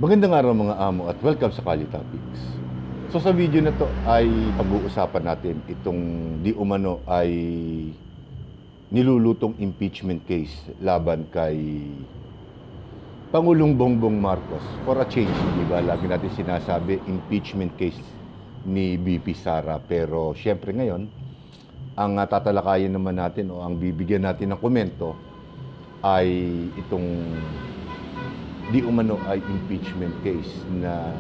Magandang araw mga amo at welcome sa Kali Topics. So sa video na to ay pag-uusapan natin itong di umano ay nilulutong impeachment case laban kay Pangulong Bongbong Marcos for a change, di ba? Lagi natin sinasabi impeachment case ni BP Sara, pero syempre ngayon ang tatalakayin naman natin o ang bibigyan natin ng komento ay itong di umano ay impeachment case na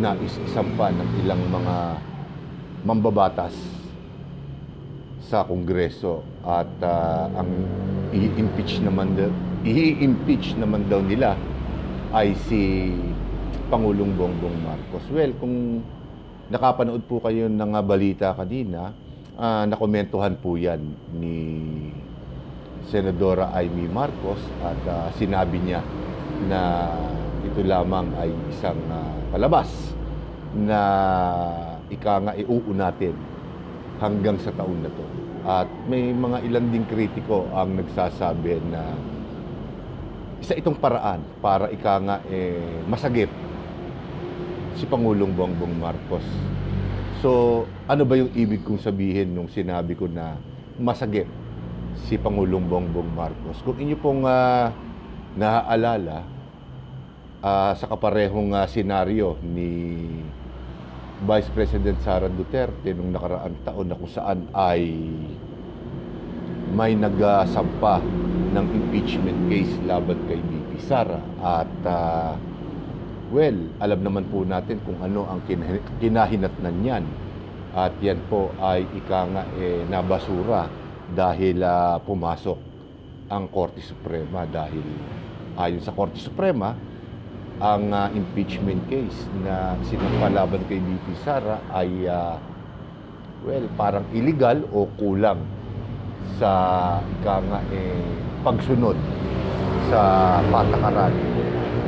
nais-isampa ng ilang mga mambabatas sa Kongreso at ang i-impeach naman daw nila ay si Pangulong Bongbong Marcos. Well, kung nakapanood po kayo ng balita kanina, nakomentuhan po yan ni Senadora Amy Marcos at sinabi niya na ito lamang ay isang palabas na iuunatin hanggang sa taon na to. At may mga ilan ding kritiko ang nagsasabi na isa itong paraan para masagip si Pangulong Bongbong Marcos. So, ano ba yung ibig kong sabihin nung sinabi ko na masagip si Pangulong Bongbong Marcos? Kung inyo pong naaalala sa kaparehong senaryo ni Vice President Sara Duterte nung nakaraang taon na kung saan ay may nagsampa ng impeachment case laban kay BP Sara at well, alam naman po natin kung ano ang kinahinatnan niyan at yan po ay nabasura dahil pumasok ang Korte Suprema dahil ayon sa Korte Suprema ang impeachment case na sinampa laban kay BP Sara ay well, parang illegal o kulang sa pagsunod sa patakaran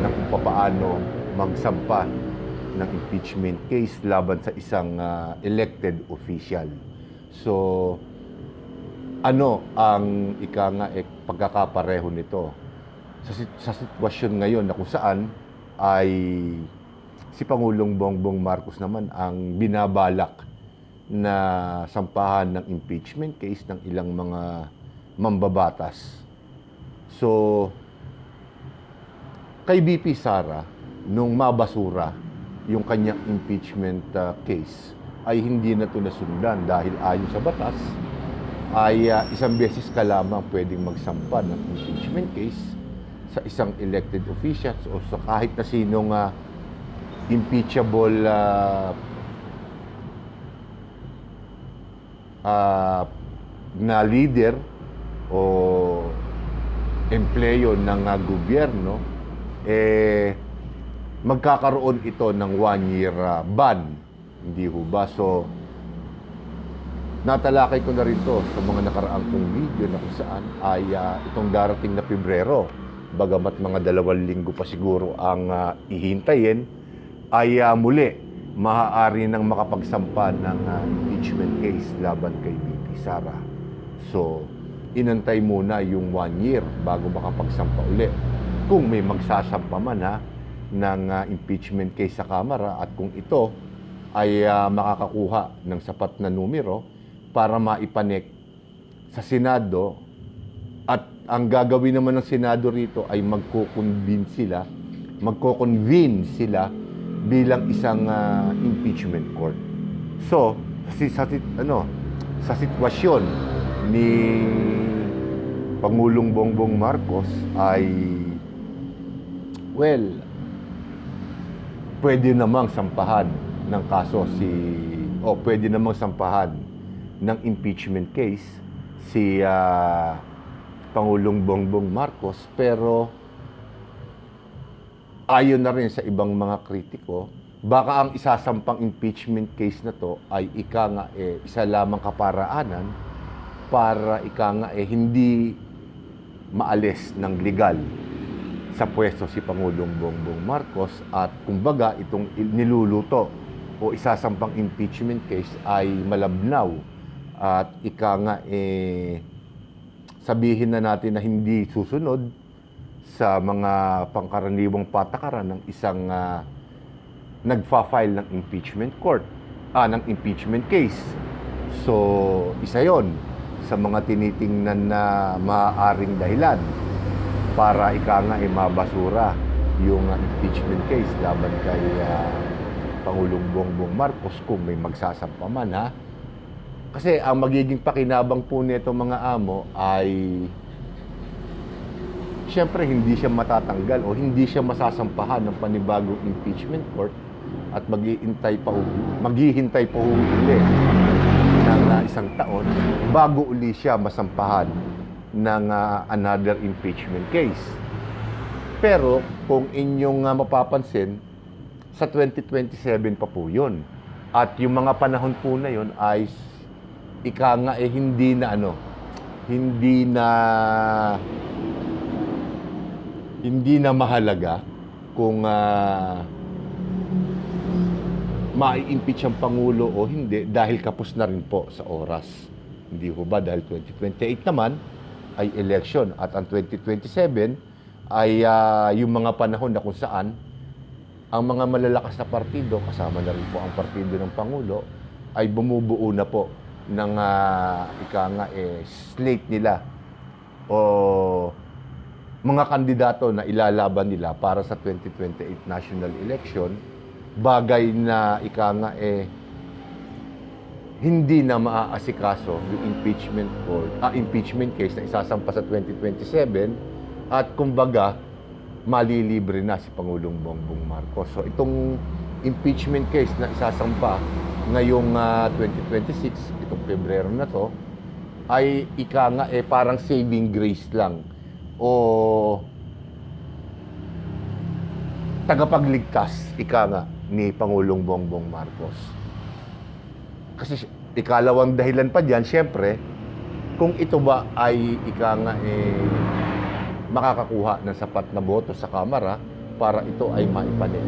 ng kung paano magsampa ng impeachment case laban sa isang elected official. So, ano ang pagkakapareho nito sa sitwasyon ngayon na kung saan ay si Pangulong Bongbong Marcos naman ang binabalak na sampahan ng impeachment case ng ilang mga mambabatas. So, kay BP Sara, nung mabasura yung kanyang impeachment case, ay hindi na ito nasundan dahil ayon sa batas, ay isang beses ka lamang pwedeng magsampa ng impeachment case sa isang elected officials o sa kahit na sinong impeachable na leader o empleyo ng gobyerno, magkakaroon ito ng 1-year ban. Hindi ho ba? So, natalakay ko na rin to sa mga nakaraang kong video na kung saan ay itong darating na Pebrero, bagamat mga 2 linggo pa siguro ang ihintayin, ay muli maaari nang makapagsampa ng impeachment case laban kay BP Sara. So, inantay muna yung 1 year bago makapagsampa uli. Kung may magsasampa man ng impeachment case sa Kamara at kung ito ay makakakuha ng sapat na numero para maipanik sa Senado. At ang gagawin naman ng Senado rito ay magko-convene sila bilang isang impeachment court. So, sa sitwasyon ni Pangulong Bongbong Marcos ay well, pwede namang sampahan ng kaso pwede namang sampahan ng impeachment case si Pangulong Bongbong Marcos, pero ayon na rin sa ibang mga kritiko, baka ang isasampang impeachment case na to ay isa lamang kaparaanan para hindi maalis ng legal sa pwesto si Pangulong Bongbong Marcos at kumbaga itong niluluto o isasampang impeachment case ay malabnaw at sabihin na natin na hindi susunod sa mga pangkaraniwang patakaran ng isang nagfa-file ng impeachment ng impeachment case. So, isa yon sa mga tinitingnan na maaaring dahilan para mabasura yung impeachment case laban kay Pangulong Bongbong Marcos kung may magsasampa man, ha? Kasi ang magiging pakinabang po nito mga amo ay siyempre hindi siya matatanggal o hindi siya masasampahan ng panibagong impeachment court at maghihintay pa uli ng isang taon bago uli siya masampahan ng another impeachment case. Pero kung inyong mapapansin, sa 2027 pa po yun. At yung mga panahon po na yun ay hindi na mahalaga kung mai-impeach ang Pangulo o hindi dahil kapos na rin po sa oras. Hindi ho ba? Dahil 2028 naman ay election at ang 2027 ay yung mga panahon na kung saan ang mga malalakas na partido, kasama na rin po ang partido ng Pangulo, ay bumubuo na po ng slate nila o mga kandidato na ilalaban nila para sa 2028 national election, bagay na hindi na maaasikaso yung impeachment case na isasampa sa 2027 at kumbaga malilibre na si Pangulong Bongbong Marcos. So itong impeachment case na isasampa ngayong 2026, itong Pebrero na to, ay parang saving grace lang o tagapagligtas ni Pangulong Bongbong Marcos. Kasi ikalawang dahilan pa diyan, syempre, kung ito ba ay makakakuha ng sapat na boto sa Kamara para ito ay maipanin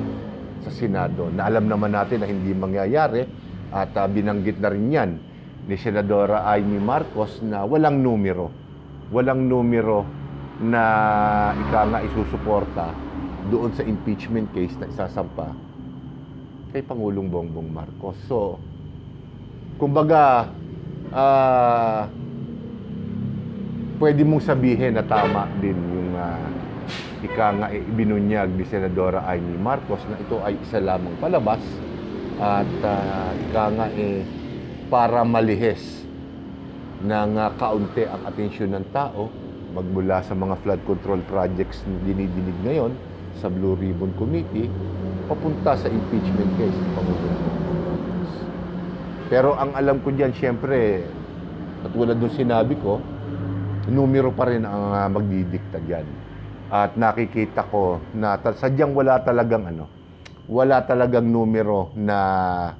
sa Senado. Na alam naman natin na hindi mangyayari at binanggit na rin yan ni Senadora Amy Marcos na walang numero na isusuporta doon sa impeachment case na isasampa kay Pangulong Bongbong Marcos. So, kumbaga, pwede mong sabihin na tama din yung ibinunyag ni Senadora Amy Marcos na ito ay isa lamang palabas at para malihis ng kaunti ang atensyon ng tao magmula sa mga flood control projects na dinidinig ngayon sa Blue Ribbon Committee papunta sa impeachment case ng Pangulong Bongbong Marcos. Pero ang alam ko diyan, syempre, katulad ng sinabi ko, numero pa rin ang magdidikta diyan. At nakikita ko na sadyang wala talagang numero na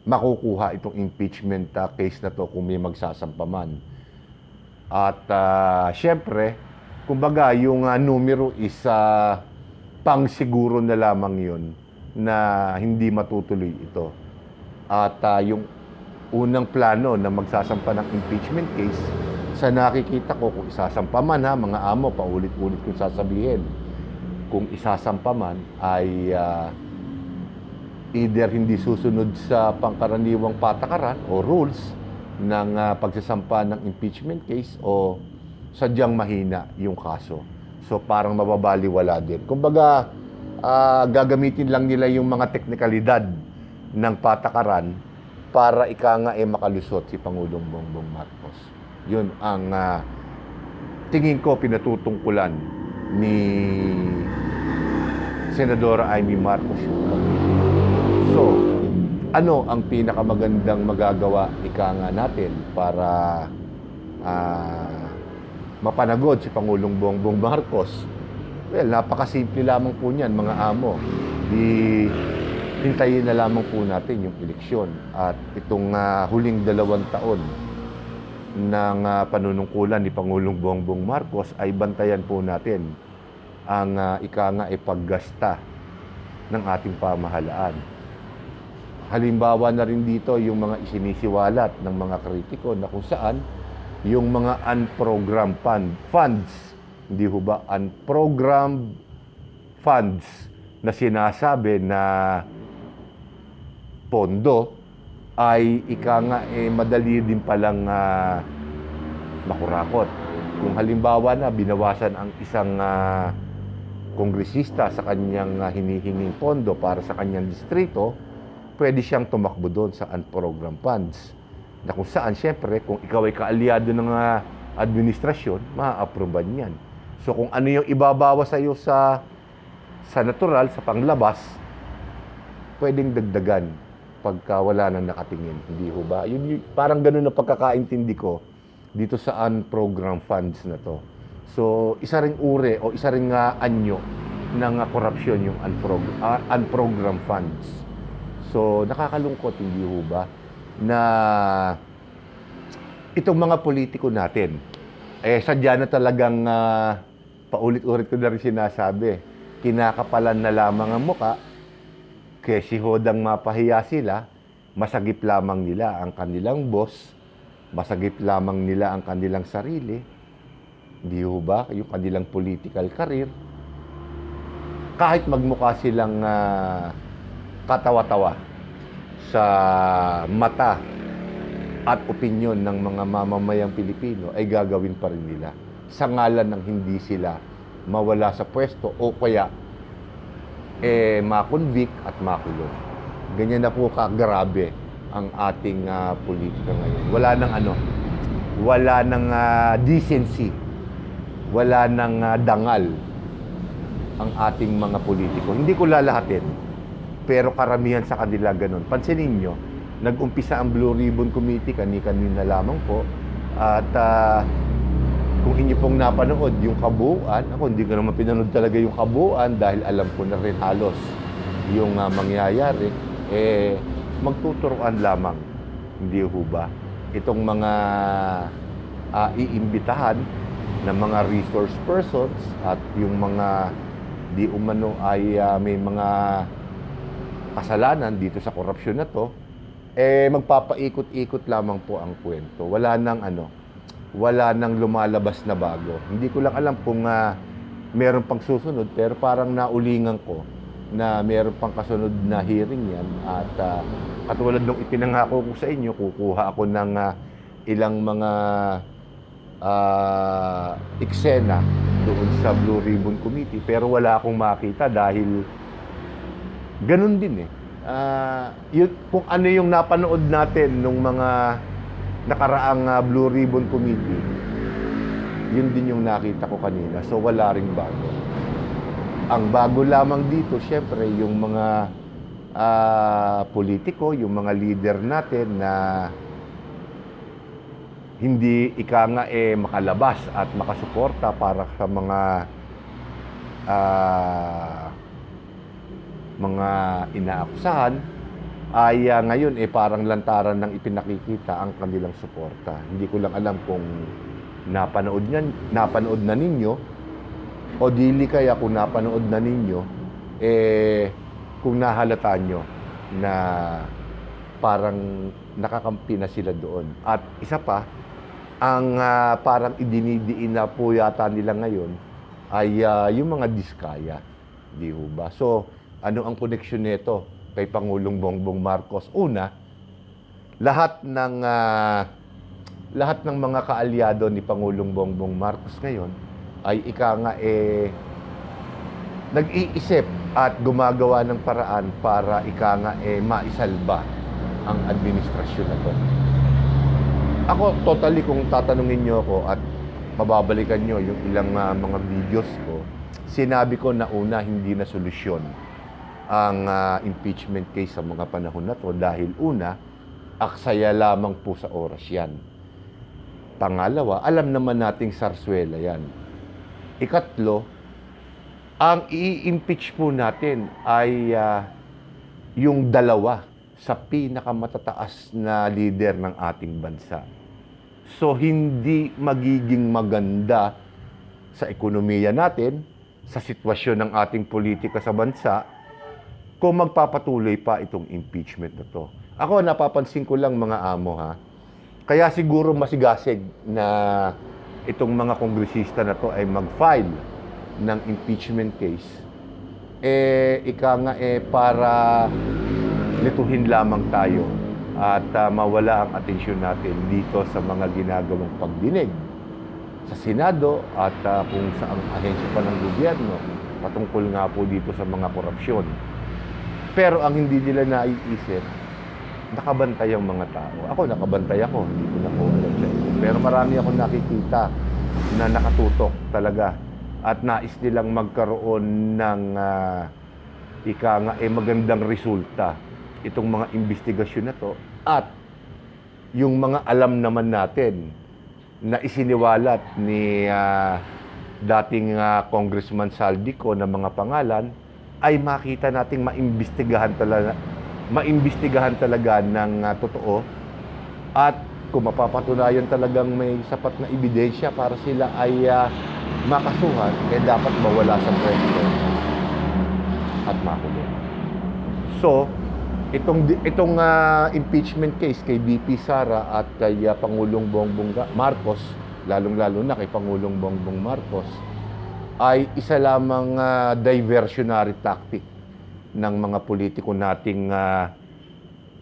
makukuha itong impeachment case na to kung may magsasampa man. At syempre, kumbaga yung numero is pang siguro na lamang yun na hindi matutuloy ito. At yung unang plano na magsasampa ng impeachment case, sa nakikita ko, kung isasampa man, mga amo, paulit-ulit kong sasabihin, kung isasampa man ay either hindi susunod sa pangkaraniwang patakaran o rules ng pagsasampa ng impeachment case o sadyang mahina yung kaso. So parang mababaliwala din. Kumbaga, gagamitin lang nila yung mga teknikalidad ng patakaran para makalusot si Pangulong Bongbong Marcos. Yun ang tingin ko pinatutungkulan ni Senadora Amy Marcos. So, ano ang pinakamagandang magagawa natin para mapanagod si Pangulong Bongbong Marcos? Well, napakasimple lamang po niyan, mga amo. Hintayin na lamang po natin yung eleksyon. At itong huling 2 taon ng panunungkulan ni Pangulong Bongbong Marcos ay bantayan po natin ang paggasta ng ating pamahalaan. Halimbawa na rin dito yung mga isinisiwalat ng mga kritiko na kung saan yung mga unprogrammed funds Hindi ho ba? Unprogrammed funds na sinasabi na pondo ay ika nga madali din palang makurakot. Kung halimbawa na binawasan ang isang kongresista sa kanyang hinihinging pondo para sa kanyang distrito, pwede siyang tumakbo doon sa unprogrammed funds. Na kung saan, syempre, kung ikaw ay kaalyado ng administrasyon, maa-aproban yan. So kung ano yung ibabawa sa iyo sa natural, sa panglabas, pwedeng dagdagan pagka wala nang nakatingin. Hindi ho ba? Parang ganun ang pagkakaintindi ko dito sa unprogrammed funds na to. So, isa ring uri o isa ring anyo ng korupsyon yung unprogrammed funds. So, nakakalungkot, hindi ho ba, na itong mga politiko natin, sadya na talagang paulit-ulit ko na rin sinasabi, kinakapalan na lamang ang muka, kasi hodang mapahiya sila, masagip lamang nila ang kanilang boss, masagip lamang nila ang kanilang sarili, hindi ho ba, yung kanilang political career, kahit magmukha silang katawa-tawa sa mata at opinyon ng mga mamamayang Pilipino, ay gagawin pa rin nila sa ngalan ng hindi sila mawala sa pwesto o kaya ma-convict at makulong. Ganyan na po kagrabe ang ating politika ngayon. Wala nang decency, wala nang dangal ang ating mga politiko. Hindi ko lalahatin, pero karamihan sa kanila ganun. Pansinin nyo, nag-umpisa ang Blue Ribbon Committee kanina lamang po, at kung inyo pong napanood yung kabuuan, ako hindi ko naman pinanood talaga yung kabuuan dahil alam ko na rin halos yung mangyayari, magtuturuan lamang. Hindi ho ba? Itong mga iimbitahan na mga resource persons at yung mga di umano ay may mga kasalanan dito sa korupsyon na to, magpapaikot-ikot lamang po ang kwento. Wala nang lumalabas na bago. Hindi ko lang alam kung meron pang susunod, pero parang naulingan ko na meron pang kasunod na hearing yan. At katulad nung ipinangako ko sa inyo, kukuha ako ng ilang mga eksena doon sa Blue Ribbon Committee, pero wala akong makita dahil ganun din kung ano yung napanood natin nung mga nakaraang Blue Ribbon Committee, yun din yung nakita ko kanina. So wala ring bago. Ang bago lamang dito, syempre, yung mga politiko, yung mga leader natin na hindi makalabas at makasuporta para sa mga inaakusahan, ay ngayon parang lantaran ng ipinakikita ang kanilang suporta. Hindi ko lang alam kung napanood na ninyo o dili kaya kung napanood na ninyo, kung nahalata nyo na parang nakakampi na sila doon. At isa pa, ang parang idinidiin na po yata nila ngayon ay yung mga diskaya. Di ho ba? So, ano ang koneksyon nito kay Pangulong Bongbong Marcos? Una, lahat ng mga kaalyado ni Pangulong Bongbong Marcos ngayon ay nag-iisip at gumagawa ng paraan para maisalba ang administrasyon na to. Ako, totally, kung tatanungin nyo ako at mababalikan nyo yung ilang mga videos ko, sinabi ko na una, hindi na solusyon ang impeachment case sa mga panahon na to dahil una, aksaya lamang po sa oras yan. Pangalawa, alam naman nating sarswela yan. Ikatlo, ang i-impeach po natin ay yung dalawa sa pinakamatataas na leader ng ating bansa. So, hindi magiging maganda sa ekonomiya natin, sa sitwasyon ng ating politika sa bansa, kung magpapatuloy pa itong impeachment na to. Ako, napapansin ko lang mga amo kaya siguro masigasig na itong mga kongresista na to ay mag-file ng impeachment case, para lituhin lamang tayo at mawala ang atensyon natin dito sa mga ginagawang pagdinig sa Senado at kung saang ahensya pa ng gobyerno patungkol nga po dito sa mga korupsyon. Pero ang hindi nila naiisip, nakabantay ang mga tao. Ako, nakabantay ako. Hindi ko na po alam sa inyo. Pero marami akong nakikita na nakatutok talaga at nais nilang magkaroon ng magandang resulta itong mga investigasyon na to at yung mga alam naman natin na isiniwalat ni dating Congressman Saldico na mga pangalan ay makita nating maimbestigahan talaga ng totoo at kung mapapatunayan talagang may sapat na ebidensya para sila ay makasuhan, dapat mawala sa pwesto at makulong. So, itong impeachment case kay VP Sara at kay Pangulong Bongbong Marcos, lalong-lalo na kay Pangulong Bongbong Marcos, ay isa lamang diversionary tactic ng mga politiko nating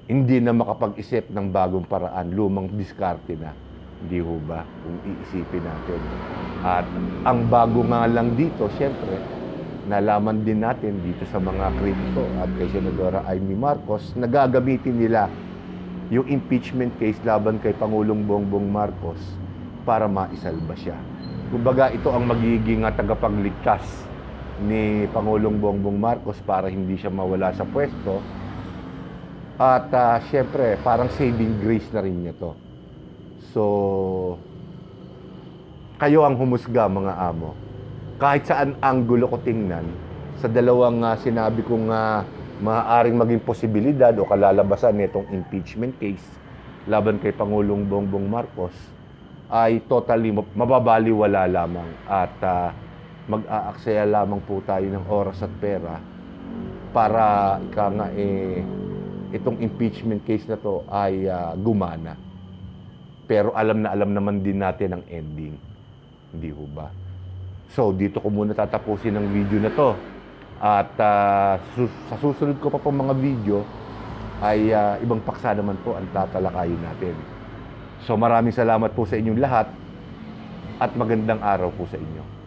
hindi na makapag-isip ng bagong paraan, lumang diskarte na. Hindi ho ba? Kung iisipin natin. At ang bago nga lang dito, siyempre, nalaman din natin dito sa mga kritiko at kay Senadora Amy Marcos, na gagamitin nila yung impeachment case laban kay Pangulong Bongbong Marcos para maisalba siya. Kumbaga, ito ang magiging tagapagligtas ni Pangulong Bongbong Marcos para hindi siya mawala sa pwesto. At siyempre, parang saving grace na rin niya to. So, kayo ang humusga, mga amo. Kahit saan anggulo ko tingnan, sa dalawang sinabi kong maaaring maging posibilidad o kalalabasan nitong impeachment case laban kay Pangulong Bongbong Marcos, ay totally mababaliwala lamang at mag-aaksaya lamang po tayo ng oras at pera para itong impeachment case na to ay gumana. Pero alam naman din natin ang ending. Hindi ho ba? So, dito ko muna tatapusin ang video na to. At sa susunod ko pa pong mga video ay ibang paksa naman po ang tatalakayin natin. So, maraming salamat po sa inyong lahat at magandang araw po sa inyo.